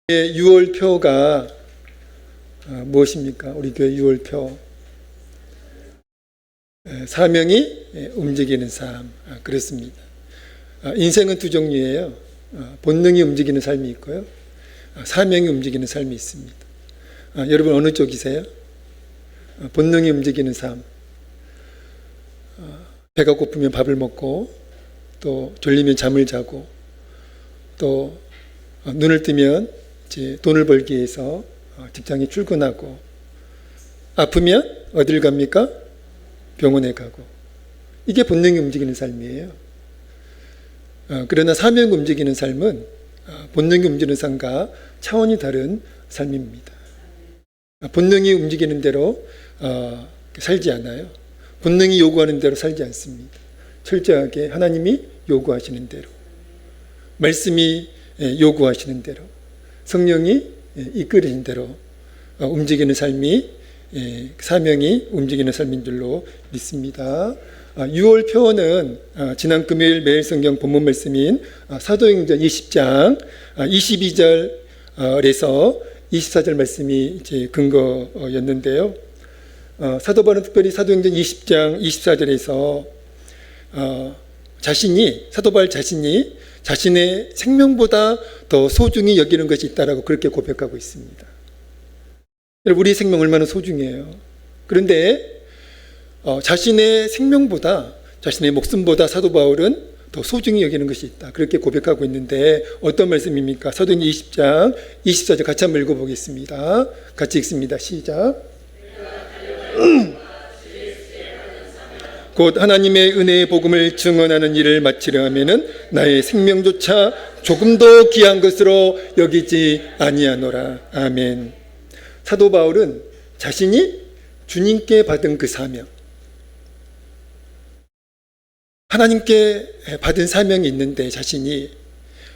유월표가 무엇입니까? 우리 교회 유월표 사명이 움직이는 삶. 그렇습니다. 인생은 두 종류예요. 본능이 움직이는 삶이 있고요, 사명이 움직이는 삶이 있습니다. 여러분 어느 쪽이세요? 본능이 움직이는 삶. 배가 고프면 밥을 먹고, 또 졸리면 잠을 자고, 또 눈을 뜨면 이제 돈을 벌기 위해서 직장에 출근하고, 아프면 어딜 갑니까? 병원에 가고. 이게 본능이 움직이는 삶이에요. 그러나 사명이 움직이는 삶은 본능이 움직이는 삶과 차원이 다른 삶입니다. 본능이 움직이는 대로 살지 않아요. 본능이 요구하는 대로 살지 않습니다. 철저하게 하나님이 요구하시는 대로, 말씀이 요구하시는 대로, 성령이 이끌으신 대로 움직이는 삶이 사명이 움직이는 삶인 줄로 믿습니다. 6월 표어는 지난 금요일 매일 성경 본문 말씀인 사도행전 20장 22절에서 24절 말씀이 이제 근거였는데요. 사도 바울은 특별히 사도행전 20장 24절에서 사도 바울 자신이 자신의 생명보다 더 소중히 여기는 것이 있다라고 그렇게 고백하고 있습니다. 우리 생명 얼마나 소중해요. 그런데 자신의 생명보다, 자신의 목숨보다 사도 바울은 더 소중히 여기는 것이 있다, 그렇게 고백하고 있는데 어떤 말씀입니까? 사도행전 20장 24절 같이 한번 읽어보겠습니다. 같이 읽습니다. 시작. 곧 하나님의 은혜의 복음을 증언하는 일을 마치려 하면은 나의 생명조차 조금 더 귀한 것으로 여기지 아니하노라. 아멘. 사도 바울은 자신이 주님께 받은 그 사명, 하나님께 받은 사명이 있는데 자신이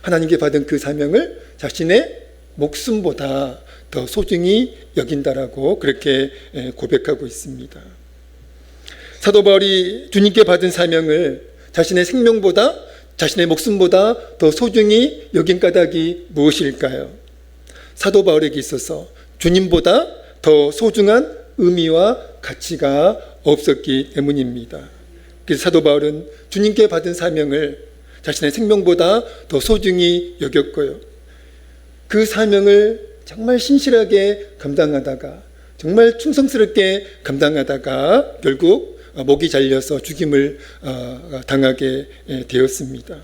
하나님께 받은 그 사명을 자신의 목숨보다 더 소중히 여긴다라고 그렇게 고백하고 있습니다. 사도 바울이 주님께 받은 사명을 자신의 생명보다, 자신의 목숨보다 더 소중히 여긴 까닭이 무엇일까요? 사도 바울에게 있어서 주님보다 더 소중한 의미와 가치가 없었기 때문입니다. 그래서 사도 바울은 주님께 받은 사명을 자신의 생명보다 더 소중히 여겼고요, 그 사명을 정말 신실하게 감당하다가, 정말 충성스럽게 감당하다가 결국 목이 잘려서 죽임을 당하게 되었습니다.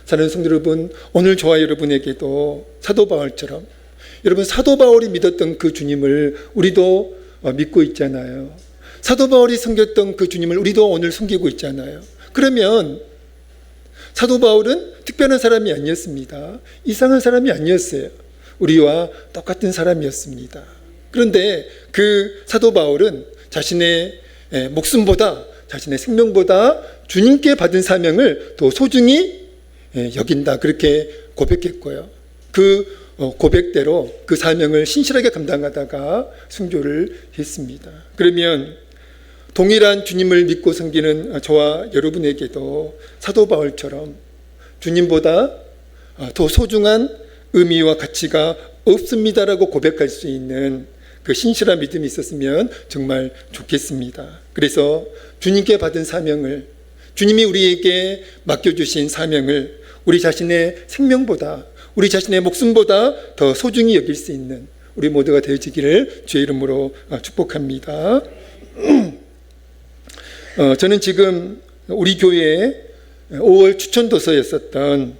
사랑하는 성도 여러분, 오늘 저와 여러분에게도 사도 바울처럼, 여러분 사도 바울이 믿었던 그 주님을 우리도 믿고 있잖아요. 사도 바울이 섬겼던 그 주님을 우리도 오늘 섬기고 있잖아요. 그러면 사도 바울은 특별한 사람이 아니었습니다. 이상한 사람이 아니었어요. 우리와 똑같은 사람이었습니다. 그런데 그 사도 바울은 자신의 목숨보다, 자신의 생명보다 주님께 받은 사명을 더 소중히 여긴다, 그렇게 고백했고요, 그 고백대로 그 사명을 신실하게 감당하다가 순교를 했습니다. 그러면 동일한 주님을 믿고 섬기는 저와 여러분에게도 사도 바울처럼 주님보다 더 소중한 의미와 가치가 없습니다라고 고백할 수 있는 그 신실한 믿음이 있었으면 정말 좋겠습니다. 그래서 주님께 받은 사명을, 주님이 우리에게 맡겨주신 사명을 우리 자신의 생명보다, 우리 자신의 목숨보다 더 소중히 여길 수 있는 우리 모두가 되어지기를 주의 이름으로 축복합니다. 저는 지금 우리 교회에 5월 추천도서였었던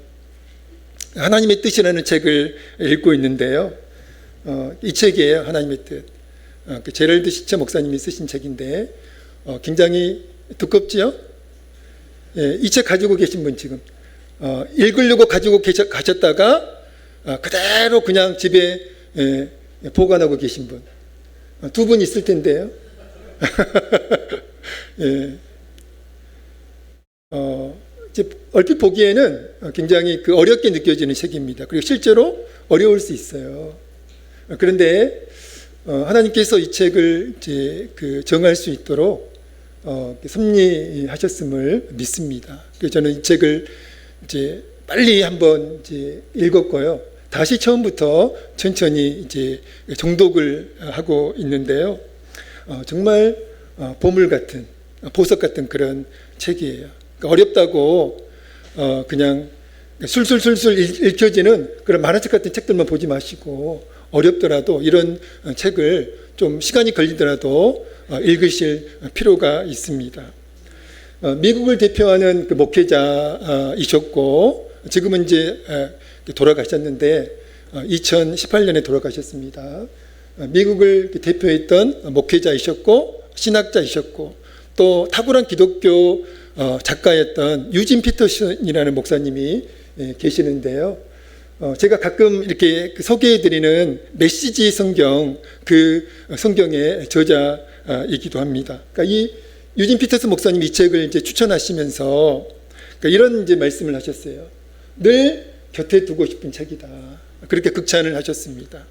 하나님의 뜻이라는 책을 읽고 있는데요. 이 책이에요. 하나님의 뜻. 제럴드 시처 목사님이 쓰신 책인데 굉장히 두껍지요? 이 책 가지고 계신 분, 지금 읽으려고 가지고 가셨다가 그대로 그냥 집에 보관하고 계신 분, 두 분 있을 텐데요. 이제 얼핏 보기에는 굉장히 어렵게 느껴지는 책입니다. 그리고 실제로 어려울 수 있어요. 그런데 하나님께서 이 책을 이제 정할 수 있도록 섭리하셨음을 믿습니다. 그래서 저는 이 책을 이제 빨리 한번 이제 읽었고요, 다시 처음부터 천천히 이제 정독을 하고 있는데요. 정말 보물 같은, 보석 같은 그런 책이에요. 그러니까 어렵다고 그냥 술술술술 읽혀지는 그런 만화책 같은 책들만 보지 마시고, 어렵더라도 이런 책을 좀 시간이 걸리더라도 읽으실 필요가 있습니다. 미국을 대표하는 그 목회자이셨고, 지금은 이제 돌아가셨는데 2018년에 돌아가셨습니다. 미국을 대표했던 목회자이셨고 신학자이셨고, 또 탁월한 기독교 작가였던 유진 피터슨이라는 목사님이 계시는데요. 제가 가끔 이렇게 소개해드리는 메시지 성경, 그 성경의 저자이기도 합니다. 그러니까 이 유진 피터슨 목사님 이 책을 이제 추천하시면서 그러니까 이런 이제 말씀을 하셨어요. 늘 곁에 두고 싶은 책이다. 그렇게 극찬을 하셨습니다.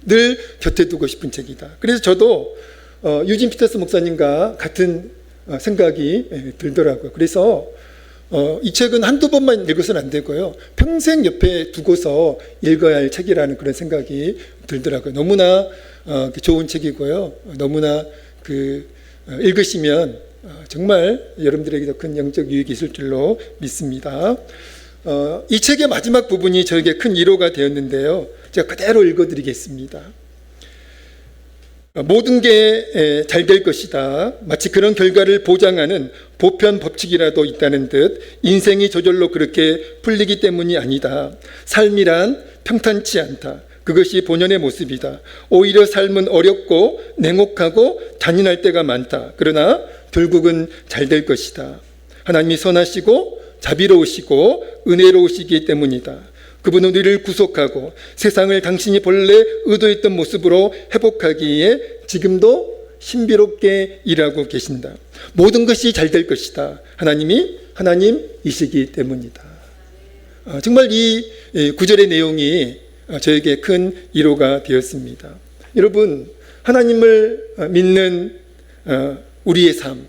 늘 곁에 두고 싶은 책이다. 그래서 저도 유진 피터슨 목사님과 같은 생각이 들더라고요. 그래서 이 책은 한두 번만 읽어서는 안 되고요. 평생 옆에 두고서 읽어야 할 책이라는 그런 생각이 들더라고요. 너무나 좋은 책이고요. 너무나 읽으시면 정말 여러분들에게도 큰 영적 유익이 있을 줄로 믿습니다. 이 책의 마지막 부분이 저에게 큰 위로가 되었는데요. 제가 그대로 읽어드리겠습니다. 모든 게 잘 될 것이다. 마치 그런 결과를 보장하는 보편 법칙이라도 있다는 듯 인생이 저절로 그렇게 풀리기 때문이 아니다. 삶이란 평탄치 않다. 그것이 본연의 모습이다. 오히려 삶은 어렵고 냉혹하고 잔인할 때가 많다. 그러나 결국은 잘 될 것이다. 하나님이 선하시고 자비로우시고 은혜로우시기 때문이다. 그분은 우리를 구속하고 세상을 당신이 본래 의도했던 모습으로 회복하기에 지금도 신비롭게 일하고 계신다. 모든 것이 잘 될 것이다. 하나님이 하나님이시기 때문이다. 정말 이 구절의 내용이 저에게 큰 위로가 되었습니다. 여러분, 하나님을 믿는 우리의 삶,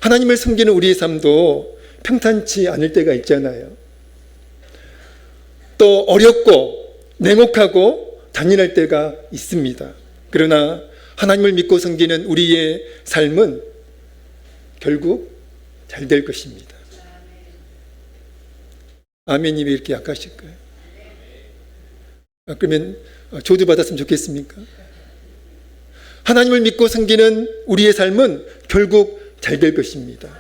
하나님을 섬기는 우리의 삶도 평탄치 않을 때가 있잖아요. 또 어렵고 냉혹하고 잔인할 때가 있습니다. 그러나 하나님을 믿고 섬기는 우리의 삶은 결국 잘 될 것입니다. 아멘이 왜 이렇게 약하실까요? 그러면 조주 받았으면 좋겠습니까? 하나님을 믿고 섬기는 우리의 삶은 결국 잘 될 것입니다.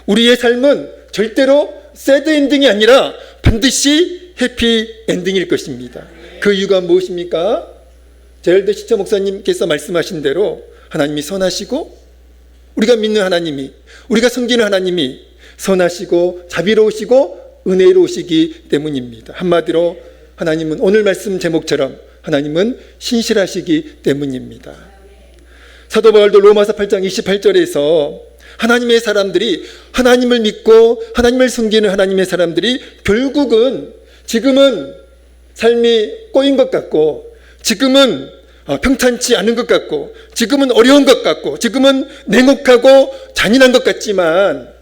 우리의 삶은 절대로 새드 엔딩이 아니라 반드시 해피 엔딩일 것입니다. 그 이유가 무엇입니까? 제럴드 시처 목사님께서 말씀하신 대로 하나님이 선하시고 우리가 믿는 하나님이, 우리가 섬기는 하나님이 선하시고 자비로우시고 은혜로우시기 때문입니다. 한마디로 하나님은 오늘 말씀 제목처럼 하나님은 신실하시기 때문입니다. 사도 바울도 로마서 8장 28절에서 하나님의 사람들이, 하나님을 믿고 하나님을 섬기는 하나님의 사람들이 결국은 지금은 삶이 꼬인 것 같고, 지금은 평탄치 않은 것 같고, 지금은 어려운 것 같고, 지금은 냉혹하고 잔인한 것 같지만,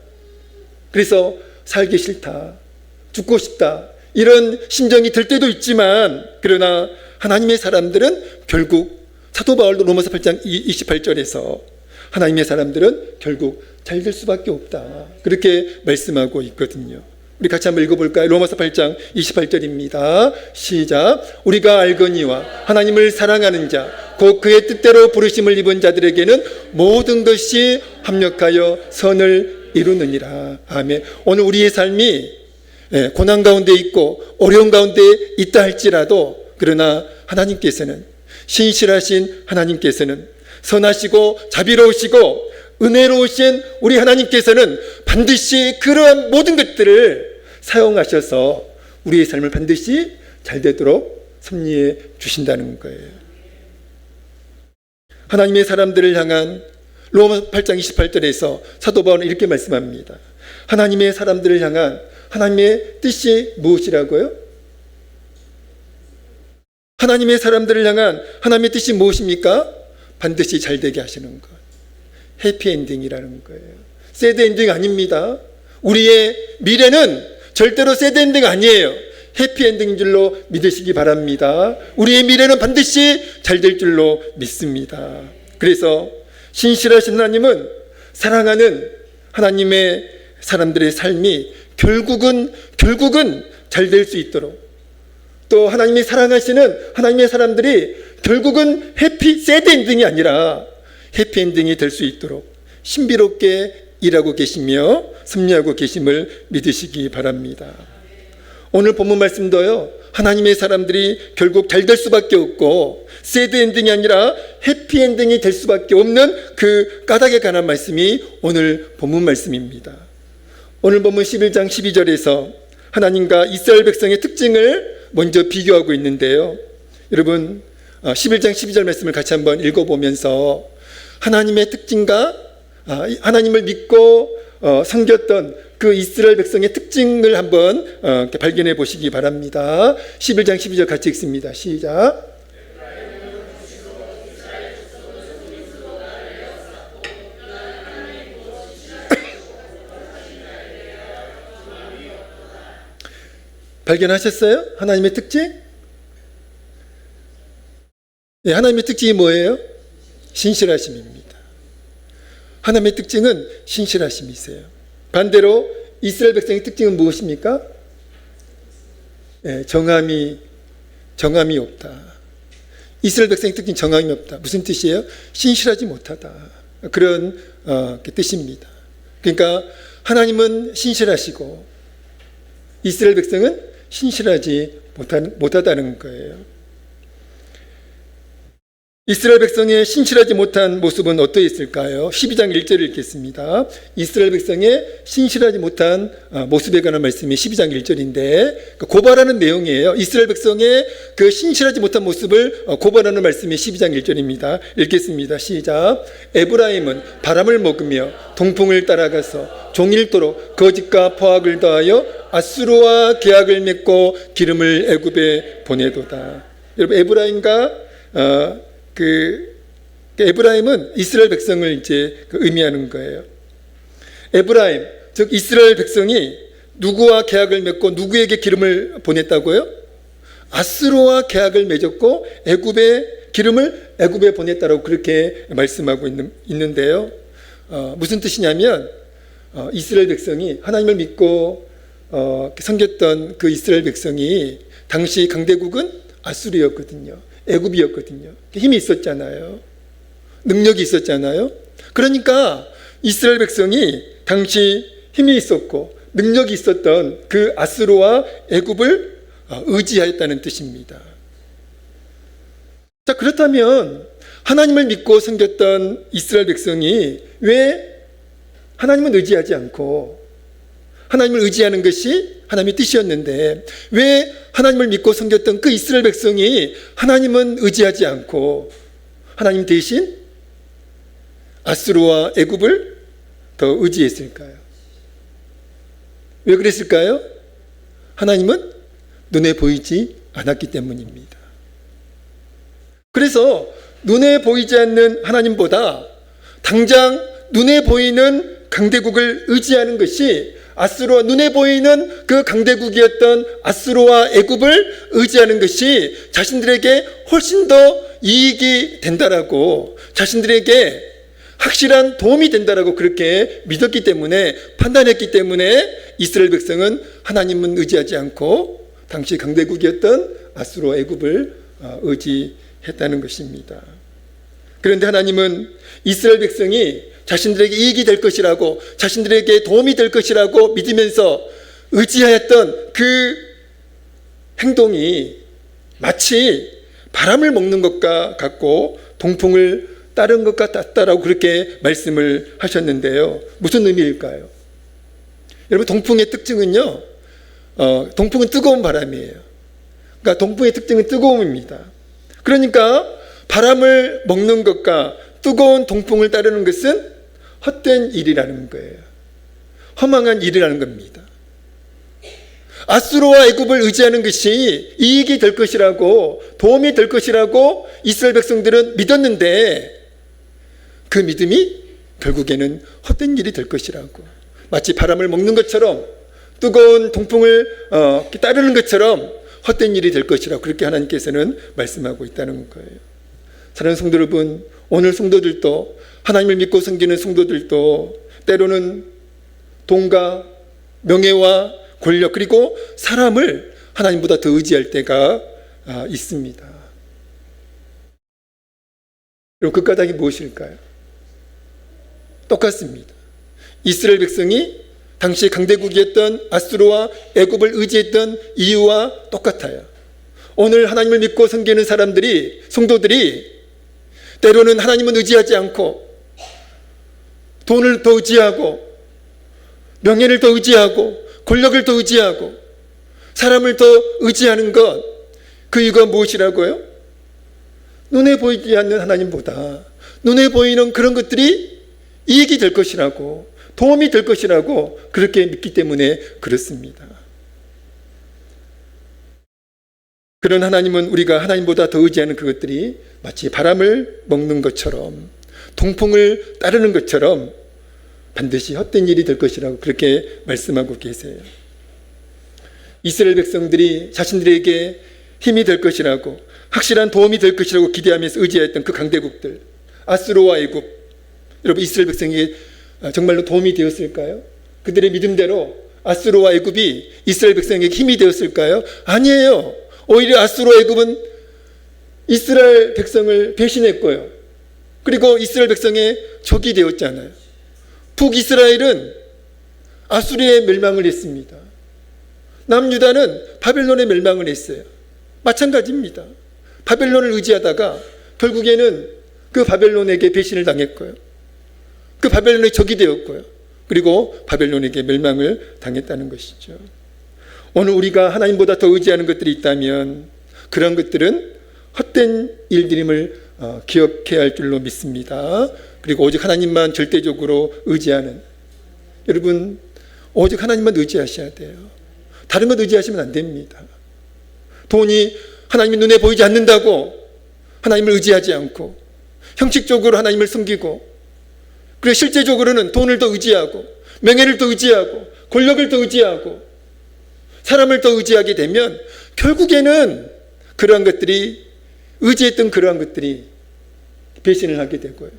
그래서 살기 싫다, 죽고 싶다, 이런 심정이 들 때도 있지만, 그러나 하나님의 사람들은 결국 사도 바울도 로마서 8장 28절에서 하나님의 사람들은 결국 잘 될 수밖에 없다, 그렇게 말씀하고 있거든요. 우리 같이 한번 읽어볼까요? 로마서 8장 28절입니다. 시작. 우리가 알거니와 하나님을 사랑하는 자, 곧 그의 뜻대로 부르심을 입은 자들에게는 모든 것이 합력하여 선을 이루느니라. 아멘. 오늘 우리의 삶이 고난 가운데 있고 어려운 가운데 있다 할지라도, 그러나 하나님께서는, 신실하신 하나님께서는, 선하시고 자비로우시고 은혜로우신 우리 하나님께서는 반드시 그러한 모든 것들을 사용하셔서 우리의 삶을 반드시 잘 되도록 섭리해 주신다는 거예요. 하나님의 사람들을 향한 로마 8장 28절에서 사도 바울은 이렇게 말씀합니다. 하나님의 사람들을 향한 하나님의 뜻이 무엇이라고요? 하나님의 사람들을 향한 하나님의 뜻이 무엇입니까? 반드시 잘 되게 하시는 것. 해피엔딩이라는 거예요. 새드엔딩 아닙니다. 우리의 미래는 절대로 새드엔딩 아니에요. 해피엔딩인 줄로 믿으시기 바랍니다. 우리의 미래는 반드시 잘 될 줄로 믿습니다. 그래서 신실하신 하나님은 사랑하는 하나님의 사람들의 삶이 결국은 잘 될 수 있도록, 또 하나님이 사랑하시는 하나님의 사람들이 결국은 새드 엔딩이 아니라 해피엔딩이 될 수 있도록 신비롭게 일하고 계시며 섭리하고 계심을 믿으시기 바랍니다. 오늘 본문 말씀도요, 하나님의 사람들이 결국 잘 될 수밖에 없고 새드 엔딩이 아니라 해피엔딩이 될 수밖에 없는 그 까닭에 관한 말씀이 오늘 본문 말씀입니다. 오늘 본문 11장 12절에서 하나님과 이스라엘 백성의 특징을 먼저 비교하고 있는데요. 여러분 11장 12절 말씀을 같이 한번 읽어보면서 하나님의 특징과 하나님을 믿고 섬겼던 그 이스라엘 백성의 특징을 한번 발견해 보시기 바랍니다. 11장 12절 같이 읽습니다. 시작. 발견하셨어요? 하나님의 특징? 네, 하나님의 특징이 뭐예요? 신실하심입니다. 하나님의 특징은 신실하심이세요. 반대로 이스라엘 백성의 특징은 무엇입니까? 네, 정함이 없다. 이스라엘 백성의 특징 정함이 없다. 무슨 뜻이에요? 신실하지 못하다. 그런 뜻입니다. 그러니까 하나님은 신실하시고 이스라엘 백성은 신실하지 못하다는 거예요. 이스라엘 백성의 신실하지 못한 모습은 어떠했을까요? 12장 1절을 읽겠습니다. 이스라엘 백성의 신실하지 못한 모습에 관한 말씀이 12장 1절인데 고발하는 내용이에요. 이스라엘 백성의 그 신실하지 못한 모습을 고발하는 말씀이 12장 1절입니다. 읽겠습니다. 시작. 에브라임은 바람을 먹으며 동풍을 따라가서 종일토록 거짓과 포악을 더하여 아수르와 계약을 맺고 기름을 애굽에 보내도다. 여러분 에브라임과 에브라임은 이스라엘 백성을 이제 의미하는 거예요. 에브라임, 즉 이스라엘 백성이 누구와 계약을 맺고 누구에게 기름을 보냈다고요? 아수르와 계약을 맺었고 기름을 애굽에 보냈다라고 그렇게 말씀하고 있는데요. 무슨 뜻이냐면 이스라엘 백성이 하나님을 믿고 섬겼던 그 이스라엘 백성이 당시 강대국은 아수르였거든요. 애굽이었거든요. 힘이 있었잖아요. 능력이 있었잖아요. 그러니까 이스라엘 백성이 당시 힘이 있었고 능력이 있었던 그 아수르와 애굽을 의지하였다는 뜻입니다. 자, 그렇다면 하나님을 믿고 섬겼던 이스라엘 백성이 왜 하나님은 의지하지 않고 하나님을 의지하는 것이 하나님의 뜻이었는데 왜 하나님을 믿고 섬겼던 그 이스라엘 백성이 하나님은 의지하지 않고 하나님 대신 아수르와 애굽을 더 의지했을까요? 왜 그랬을까요? 하나님은 눈에 보이지 않았기 때문입니다. 그래서 눈에 보이지 않는 하나님보다 당장 눈에 보이는 강대국을 의지하는 것이 아수르와 눈에 보이는 그 강대국이었던 아수르와 애굽을 의지하는 것이 자신들에게 훨씬 더 이익이 된다라고 자신들에게 확실한 도움이 된다라고 그렇게 믿었기 때문에 판단했기 때문에 이스라엘 백성은 하나님은 의지하지 않고 당시 강대국이었던 아수르와 애굽을 의지했다는 것입니다. 그런데 하나님은 이스라엘 백성이 자신들에게 이익이 될 것이라고 자신들에게 도움이 될 것이라고 믿으면서 의지하였던 그 행동이 마치 바람을 먹는 것과 같고 동풍을 따른 것 같다라고 그렇게 말씀을 하셨는데요. 무슨 의미일까요? 여러분 동풍의 특징은요, 동풍은 뜨거운 바람이에요. 그러니까 동풍의 특징은 뜨거움입니다. 그러니까 바람을 먹는 것과 뜨거운 동풍을 따르는 것은 헛된 일이라는 거예요. 허망한 일이라는 겁니다. 아수르와 애굽을 의지하는 것이 이익이 될 것이라고 도움이 될 것이라고 이스라엘 백성들은 믿었는데 그 믿음이 결국에는 헛된 일이 될 것이라고 마치 바람을 먹는 것처럼 뜨거운 동풍을 따르는 것처럼 헛된 일이 될 것이라고 그렇게 하나님께서는 말씀하고 있다는 거예요. 사랑하는 성도 여러분, 오늘 성도들도, 하나님을 믿고 섬기는 성도들도 때로는 돈과 명예와 권력 그리고 사람을 하나님보다 더 의지할 때가 있습니다. 그럼 그 까닭이 무엇일까요? 똑같습니다. 이스라엘 백성이 당시 강대국이었던 아수르와 애굽을 의지했던 이유와 똑같아요. 오늘 하나님을 믿고 섬기는 사람들이, 성도들이 때로는 하나님은 의지하지 않고 돈을 더 의지하고 명예를 더 의지하고 권력을 더 의지하고 사람을 더 의지하는 것, 그 이유가 무엇이라고요? 눈에 보이지 않는 하나님보다 눈에 보이는 그런 것들이 이익이 될 것이라고, 도움이 될 것이라고 그렇게 믿기 때문에 그렇습니다. 그런 하나님은 우리가 하나님보다 더 의지하는 그것들이 마치 바람을 먹는 것처럼, 동풍을 따르는 것처럼 반드시 헛된 일이 될 것이라고 그렇게 말씀하고 계세요. 이스라엘 백성들이 자신들에게 힘이 될 것이라고, 확실한 도움이 될 것이라고 기대하면서 의지했던 그 강대국들, 아수르와 애굽, 여러분 이스라엘 백성에게 정말로 도움이 되었을까요? 그들의 믿음대로 아수르와 애굽이 이스라엘 백성에게 힘이 되었을까요? 아니에요. 오히려 아수르와 애굽은 이스라엘 백성을 배신했고요. 그리고 이스라엘 백성의 적이 되었잖아요. 북이스라엘은 아수르의 멸망을 했습니다. 남유다는 바벨론의 멸망을 했어요. 마찬가지입니다. 바벨론을 의지하다가 결국에는 그 바벨론에게 배신을 당했고요. 그 바벨론의 적이 되었고요. 그리고 바벨론에게 멸망을 당했다는 것이죠. 오늘 우리가 하나님보다 더 의지하는 것들이 있다면 그런 것들은 헛된 일들임을 기억해야 할 줄로 믿습니다. 그리고 오직 하나님만 절대적으로 의지하는, 여러분 오직 하나님만 의지하셔야 돼요. 다른 것 의지하시면 안 됩니다. 돈이 하나님의 눈에 보이지 않는다고 하나님을 의지하지 않고 형식적으로 하나님을 섬기고, 그리고 실제적으로는 돈을 더 의지하고 명예를 더 의지하고 권력을 더 의지하고 사람을 더 의지하게 되면 결국에는 그러한 것들이, 의지했던 그러한 것들이 배신을 하게 되고요.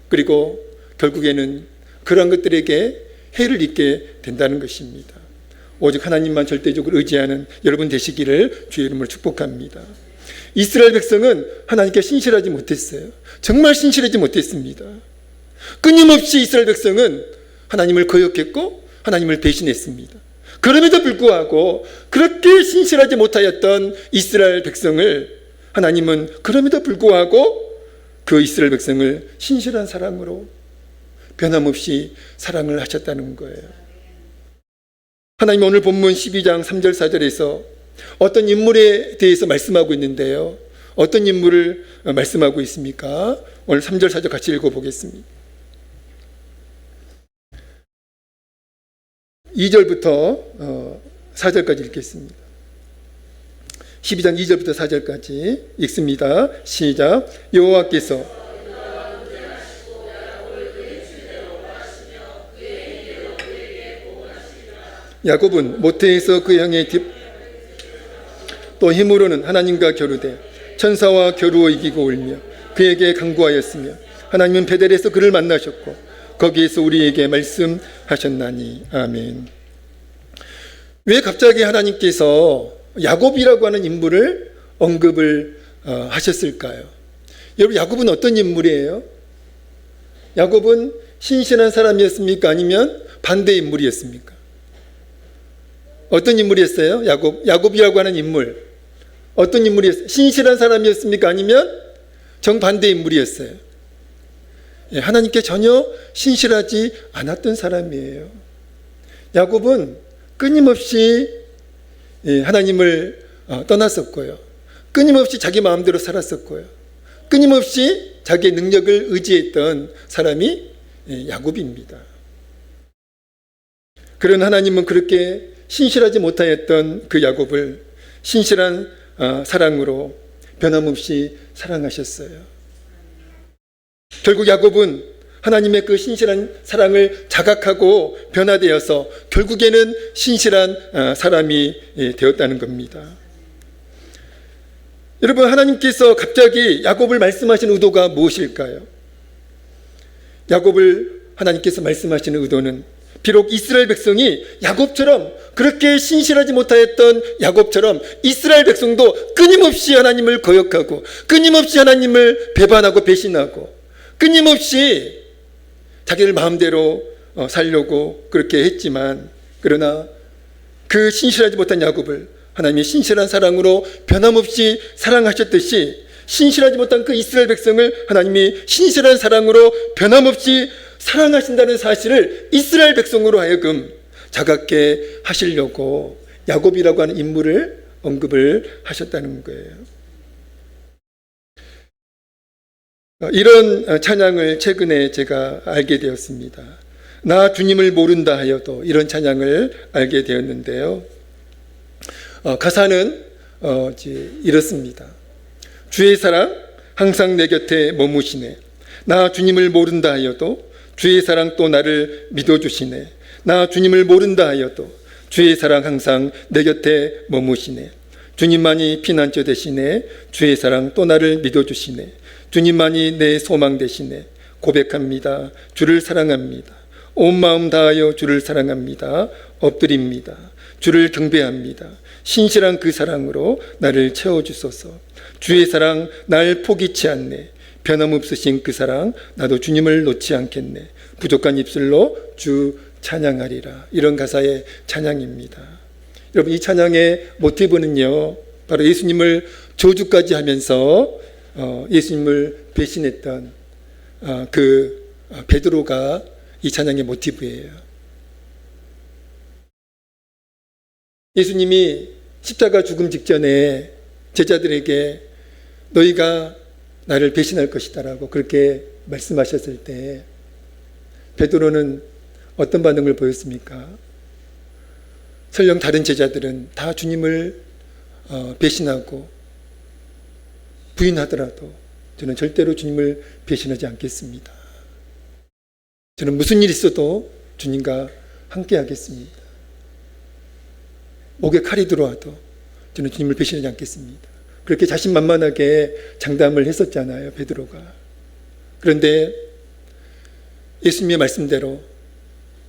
그리고 결국에는 그러한 것들에게 해를 입게 된다는 것입니다. 오직 하나님만 절대적으로 의지하는 여러분 되시기를 주의 이름으로 축복합니다. 이스라엘 백성은 하나님께 신실하지 못했어요. 정말 신실하지 못했습니다. 끊임없이 이스라엘 백성은 하나님을 거역했고 하나님을 배신했습니다. 그럼에도 불구하고 그렇게 신실하지 못하였던 이스라엘 백성을 하나님은 그럼에도 불구하고 그 이스라엘 백성을 신실한 사랑으로 변함없이 사랑을 하셨다는 거예요. 하나님 오늘 본문 12장 3절 4절에서 어떤 인물에 대해서 말씀하고 있는데요. 어떤 인물을 말씀하고 있습니까? 오늘 3절 4절 같이 읽어보겠습니다. 2절부터 4절까지 읽겠습니다. 12장 2절부터 4절까지 읽습니다. 시작. 여호와께서 야곱은 모태에서 그 향해 또 힘으로는 하나님과 겨루되 천사와 겨루어 이기고 울며 그에게 간구하였으며 하나님은 베델에서 그를 만나셨고 거기에서 우리에게 말씀하셨나니. 아멘. 왜 갑자기 하나님께서 야곱이라고 하는 인물을 언급을 하셨을까요? 여러분, 야곱은 어떤 인물이에요? 야곱은 신실한 사람이었습니까? 아니면 반대 인물이었습니까? 어떤 인물이었어요? 야곱이라고 하는 인물. 어떤 인물이었어요? 신실한 사람이었습니까? 아니면 정반대 인물이었어요? 하나님께 전혀 신실하지 않았던 사람이에요. 야곱은 끊임없이 하나님을 떠났었고요. 끊임없이 자기 마음대로 살았었고요. 끊임없이 자기의 능력을 의지했던 사람이 야곱입니다. 그런 하나님은 그렇게 신실하지 못하였던 그 야곱을 신실한 사랑으로 변함없이 사랑하셨어요. 결국 야곱은 하나님의 그 신실한 사랑을 자각하고 변화되어서 결국에는 신실한 사람이 되었다는 겁니다. 여러분, 하나님께서 갑자기 야곱을 말씀하신 의도가 무엇일까요? 야곱을 하나님께서 말씀하시는 의도는 비록 이스라엘 백성이 야곱처럼 그렇게 신실하지 못하였던 야곱처럼 이스라엘 백성도 끊임없이 하나님을 거역하고 끊임없이 하나님을 배반하고 배신하고 끊임없이 자기들 마음대로 살려고 그렇게 했지만, 그러나 그 신실하지 못한 야곱을 하나님이 신실한 사랑으로 변함없이 사랑하셨듯이 신실하지 못한 그 이스라엘 백성을 하나님이 신실한 사랑으로 변함없이 사랑하신다는 사실을 이스라엘 백성으로 하여금 자각게 하시려고 야곱이라고 하는 인물을 언급을 하셨다는 거예요. 이런 찬양을 최근에 제가 알게 되었습니다. 나 주님을 모른다 하여도, 이런 찬양을 알게 되었는데요. 가사는 이렇습니다. 주의 사랑 항상 내 곁에 머무시네. 나 주님을 모른다 하여도 주의 사랑 또 나를 믿어주시네. 나 주님을 모른다 하여도 주의 사랑 항상 내 곁에 머무시네. 주님만이 피난처 되시네. 주의 사랑 또 나를 믿어주시네. 주님만이 내 소망 되시네. 고백합니다. 주를 사랑합니다. 온 마음 다하여 주를 사랑합니다. 엎드립니다. 주를 경배합니다. 신실한 그 사랑으로 나를 채워주소서. 주의 사랑 날 포기치 않네. 변함없으신 그 사랑 나도 주님을 놓지 않겠네. 부족한 입술로 주 찬양하리라. 이런 가사의 찬양입니다. 여러분, 이 찬양의 모티브는요, 바로 예수님을 저주까지 하면서 예수님을 배신했던 그 베드로가 이 찬양의 모티브예요. 예수님이 십자가 죽음 직전에 제자들에게 너희가 나를 배신할 것이다라고 그렇게 말씀하셨을 때 베드로는 어떤 반응을 보였습니까? 설령 다른 제자들은 다 주님을 배신하고 부인하더라도 저는 절대로 주님을 배신하지 않겠습니다. 저는 무슨 일이 있어도 주님과 함께 하겠습니다. 목에 칼이 들어와도 저는 주님을 배신하지 않겠습니다. 그렇게 자신만만하게 장담을 했었잖아요, 베드로가. 그런데 예수님의 말씀대로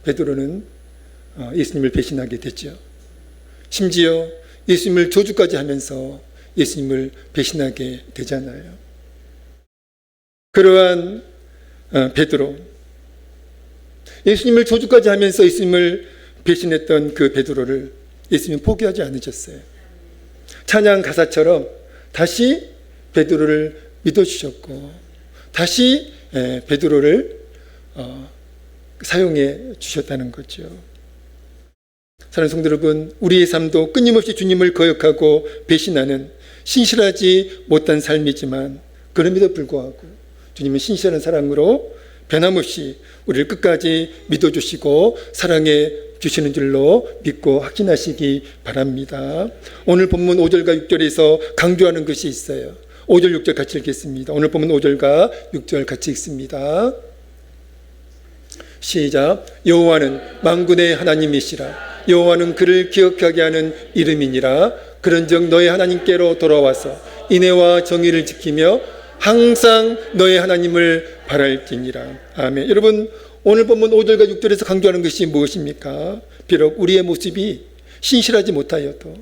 베드로는 예수님을 배신하게 됐죠. 심지어 예수님을 저주까지 하면서 예수님을 배신하게 되잖아요. 그러한 베드로, 예수님을 저주까지 하면서 예수님을 배신했던 그 베드로를 예수님은 포기하지 않으셨어요. 찬양 가사처럼 다시 베드로를 믿어주셨고 다시 베드로를 사용해 주셨다는 거죠. 사랑하는 성도 여러분, 우리의 삶도 끊임없이 주님을 거역하고 배신하는 신실하지 못한 삶이지만 그럼에도 불구하고 주님은 신실한 사랑으로 변함없이 우리를 끝까지 믿어주시고 사랑해 주시는 줄로 믿고 확신하시기 바랍니다. 오늘 본문 5절과 6절에서 강조하는 것이 있어요. 5절 6절 같이 읽겠습니다. 오늘 본문 5절과 6절 같이 읽습니다. 시작. 여호와는 만군의 하나님이시라. 여호와는 그를 기억하게 하는 이름이니라. 그런즉 너의 하나님께로 돌아와서 인애와 정의를 지키며 항상 너의 하나님을 바랄지니라. 아멘. 여러분, 오늘 본문 5절과 6절에서 강조하는 것이 무엇입니까? 비록 우리의 모습이 신실하지 못하여도,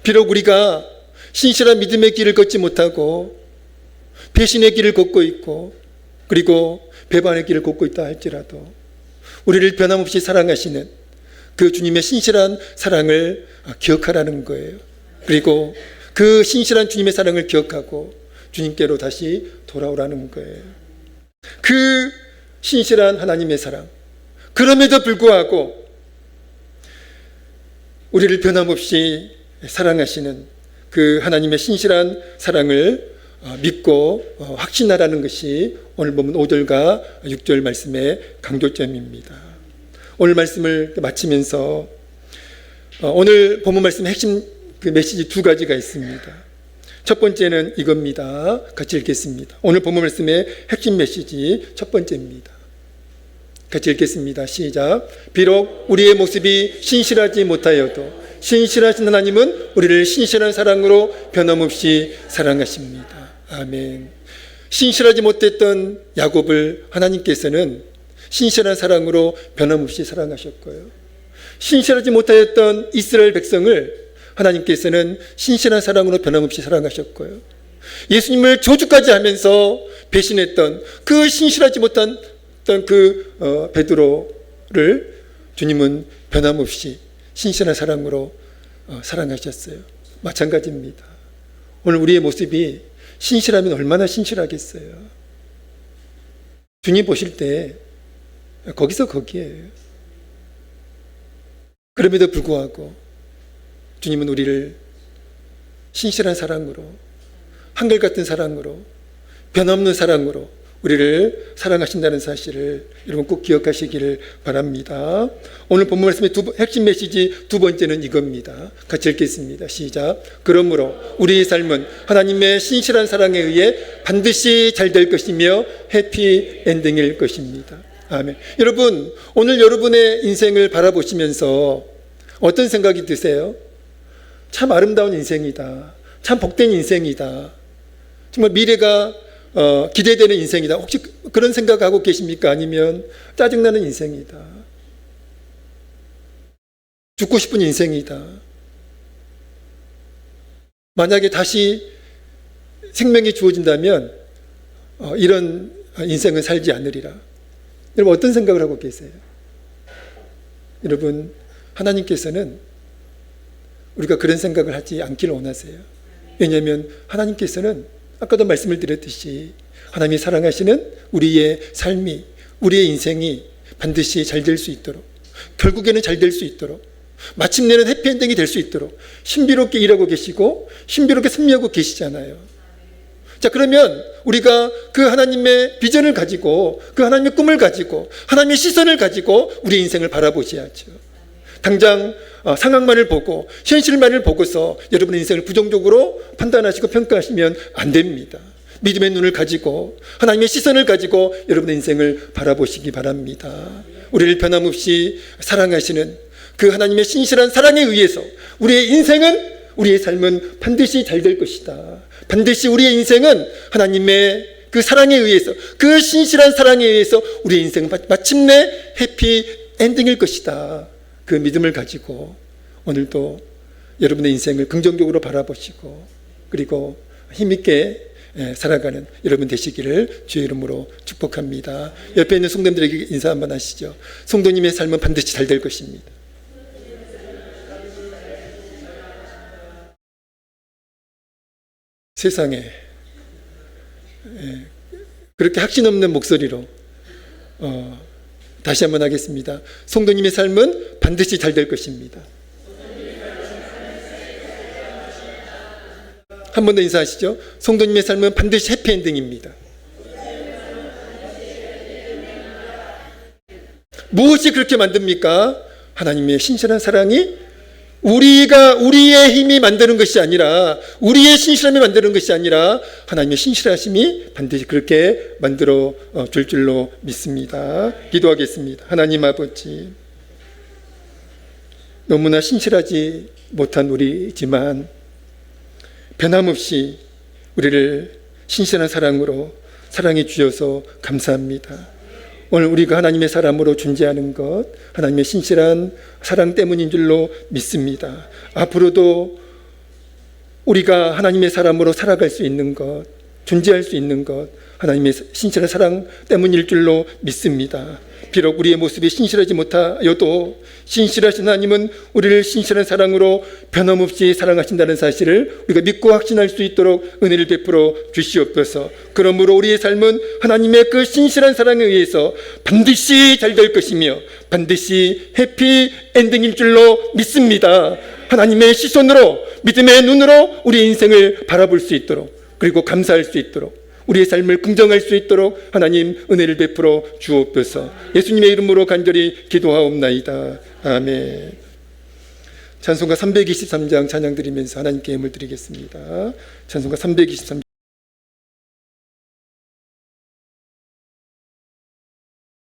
비록 우리가 신실한 믿음의 길을 걷지 못하고 배신의 길을 걷고 있고 그리고 배반의 길을 걷고 있다 할지라도 우리를 변함없이 사랑하시는 그 주님의 신실한 사랑을 기억하라는 거예요. 그리고 그 신실한 주님의 사랑을 기억하고 주님께로 다시 돌아오라는 거예요. 그 신실한 하나님의 사랑, 그럼에도 불구하고 우리를 변함없이 사랑하시는 그 하나님의 신실한 사랑을 믿고 확신하라는 것이 오늘 보면 5절과 6절 말씀의 강조점입니다. 오늘 말씀을 마치면서 오늘 본문 말씀의 핵심 그 메시지 두 가지가 있습니다. 첫 번째는 이겁니다. 같이 읽겠습니다. 오늘 본문 말씀의 핵심 메시지 첫 번째입니다. 같이 읽겠습니다. 시작. 비록 우리의 모습이 신실하지 못하여도 신실하신 하나님은 우리를 신실한 사랑으로 변함없이 사랑하십니다. 아멘. 신실하지 못했던 야곱을 하나님께서는 신실한 사랑으로 변함없이 사랑하셨고요. 신실하지 못하였던 이스라엘 백성을 하나님께서는 신실한 사랑으로 변함없이 사랑하셨고요. 예수님을 저주까지 하면서 배신했던 그 신실하지 못한 베드로를 주님은 변함없이 신실한 사랑으로 사랑하셨어요. 마찬가지입니다. 오늘 우리의 모습이 신실하면 얼마나 신실하겠어요. 주님 보실 때 거기서 거기에요. 그럼에도 불구하고 주님은 우리를 신실한 사랑으로, 한결같은 사랑으로, 변함없는 사랑으로 우리를 사랑하신다는 사실을 여러분 꼭 기억하시기를 바랍니다. 오늘 본문 말씀의 핵심 메시지 두 번째는 이겁니다. 같이 읽겠습니다. 시작. 그러므로 우리의 삶은 하나님의 신실한 사랑에 의해 반드시 잘 될 것이며 해피 엔딩일 것입니다. 아멘. 여러분, 오늘 여러분의 인생을 바라보시면서 어떤 생각이 드세요? 참 아름다운 인생이다. 참 복된 인생이다. 정말 미래가 기대되는 인생이다. 혹시 그런 생각하고 계십니까? 아니면 짜증나는 인생이다. 죽고 싶은 인생이다. 만약에 다시 생명이 주어진다면 이런 인생은 살지 않으리라. 여러분 어떤 생각을 하고 계세요? 여러분 하나님께서는 우리가 그런 생각을 하지 않기를 원하세요. 왜냐하면 하나님께서는 아까도 말씀을 드렸듯이 하나님이 사랑하시는 우리의 삶이, 우리의 인생이 반드시 잘 될 수 있도록, 결국에는 잘 될 수 있도록, 마침내는 해피엔딩이 될 수 있도록 신비롭게 일하고 계시고 신비롭게 승리하고 계시잖아요. 자, 그러면 우리가 그 하나님의 비전을 가지고, 그 하나님의 꿈을 가지고, 하나님의 시선을 가지고 우리 인생을 바라보셔야죠. 당장 상황만을 보고 현실만을 보고서 여러분의 인생을 부정적으로 판단하시고 평가하시면 안 됩니다. 믿음의 눈을 가지고 하나님의 시선을 가지고 여러분의 인생을 바라보시기 바랍니다. 우리를 변함없이 사랑하시는 그 하나님의 신실한 사랑에 의해서 우리의 인생은, 우리의 삶은 반드시 잘 될 것이다. 반드시 우리의 인생은 하나님의 그 사랑에 의해서, 그 신실한 사랑에 의해서 우리의 인생은 마침내 해피 엔딩일 것이다. 그 믿음을 가지고 오늘도 여러분의 인생을 긍정적으로 바라보시고 그리고 힘있게 살아가는 여러분 되시기를 주의 이름으로 축복합니다. 옆에 있는 성도님들에게 인사 한번 하시죠. 성도님의 삶은 반드시 잘 될 것입니다. 세상에 그렇게 확신 없는 목소리로 다시 한번 하겠습니다. 성도님의 삶은 반드시 잘 될 것입니다. 한 번 더 인사하시죠. 성도님의 삶은 반드시 해피엔딩입니다. 무엇이 그렇게 만듭니까? 하나님의 신실한 사랑이 우리의 힘이 만드는 것이 아니라, 우리의 신실함이 만드는 것이 아니라 하나님의 신실하심이 반드시 그렇게 만들어 줄 줄로 믿습니다. 기도하겠습니다. 하나님 아버지, 너무나 신실하지 못한 우리지만 변함없이 우리를 신실한 사랑으로 사랑해 주셔서 감사합니다. 오늘 우리가 하나님의 사람으로 존재하는 것, 하나님의 신실한 사랑 때문인 줄로 믿습니다. 앞으로도 우리가 하나님의 사람으로 살아갈 수 있는 것, 존재할 수 있는 것, 하나님의 신실한 사랑 때문일 줄로 믿습니다. 비록 우리의 모습이 신실하지 못하여도 신실하신 하나님은 우리를 신실한 사랑으로 변함없이 사랑하신다는 사실을 우리가 믿고 확신할 수 있도록 은혜를 베풀어 주시옵소서. 그러므로 우리의 삶은 하나님의 그 신실한 사랑에 의해서 반드시 잘 될 것이며 반드시 해피 엔딩일 줄로 믿습니다. 하나님의 시선으로, 믿음의 눈으로 우리의 인생을 바라볼 수 있도록, 그리고 감사할 수 있도록, 우리의 삶을 긍정할 수 있도록 하나님 은혜를 베풀어 주옵소서. 예수님의 이름으로 간절히 기도하옵나이다. 아멘. 찬송가 323장 찬양 드리면서 하나님께 예물 드리겠습니다. 찬송가 323장